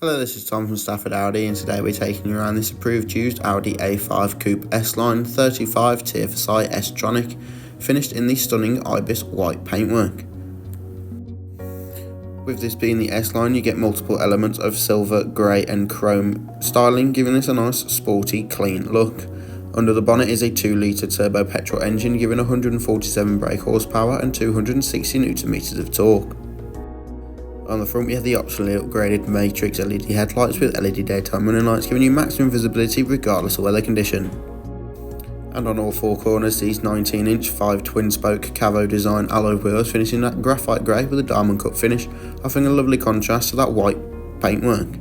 Hello, this is Tom from Stafford Audi, and today we're taking you around this approved used Audi A5 Coupe S-line 35 TFSI S Tronic, finished in the stunning ibis white paintwork. With this being the S-line, you get multiple elements of silver, grey and chrome styling, giving this a nice, sporty, clean look. Under the bonnet is a 2-litre turbo petrol engine, giving 147 brake horsepower and 260 Nm of torque. On the front we have the optionally upgraded matrix LED headlights with LED daytime running lights, giving you maximum visibility regardless of weather condition. And on all four corners, these 19-inch 5 twin-spoke Cavo design alloy wheels, finishing that graphite grey with a diamond cut finish, offering a lovely contrast to that white paintwork.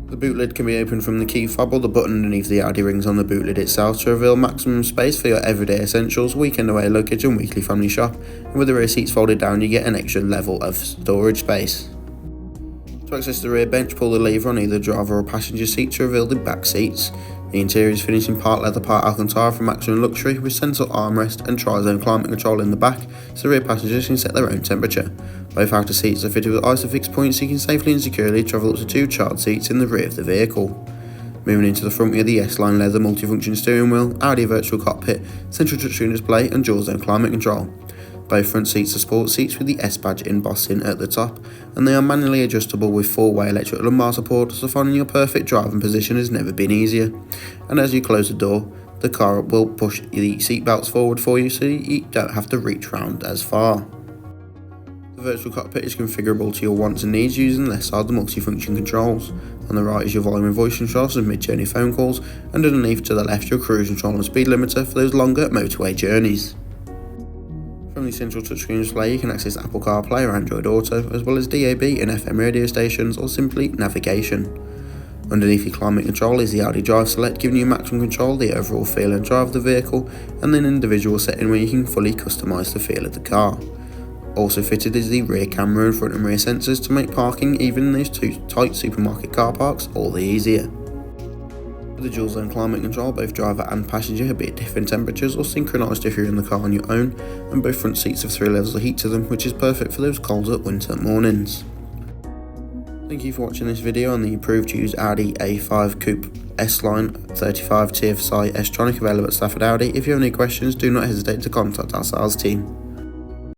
The boot lid can be opened from the key fob or the button underneath the Audi rings on the boot lid itself to reveal maximum space for your everyday essentials, weekend away luggage and weekly family shop, and with the rear seats folded down you get an extra level of storage space. To access the rear bench, pull the lever on either driver or passenger seat to reveal the back seats. The interior is finished in part leather, part Alcantara for maximum luxury, with central armrest and tri-zone climate control in the back, so rear passengers can set their own temperature. Both outer seats are fitted with Isofix points, so you can safely and securely travel up to 2 child seats in the rear of the vehicle. Moving into the front, we have the S-line leather multifunction steering wheel, Audi virtual cockpit, central touchscreen display and dual zone climate control. Both front seats are sport seats with the S badge embossing at the top, and they are manually adjustable with 4-way electric lumbar support, so finding your perfect driving position has never been easier. And as you close the door, the car will push the seat belts forward for you, so you don't have to reach round as far. The virtual cockpit is configurable to your wants and needs using the left side the multifunction controls. On the right is your volume and voice controls and mid-journey phone calls, and underneath to the left your cruise control and speed limiter for those longer motorway journeys. From the central touchscreen display you can access Apple CarPlay or Android Auto, as well as DAB and FM radio stations or simply navigation. Underneath your climate control is the Audi Drive Select, giving you maximum control of the overall feel and drive of the vehicle, and then an individual setting where you can fully customise the feel of the car. Also fitted is the rear camera and front and rear sensors to make parking even in those tight supermarket car parks all the easier. With the dual zone climate control, both driver and passenger can be at different temperatures or synchronised if you're in the car on your own, and both front seats have 3 levels of heat to them, which is perfect for those colder winter mornings. Thank you for watching this video on the approved used Audi A5 Coupe S-line 35 TFSI S Tronic, available at Stafford Audi. If you have any questions, do not hesitate to contact our sales team.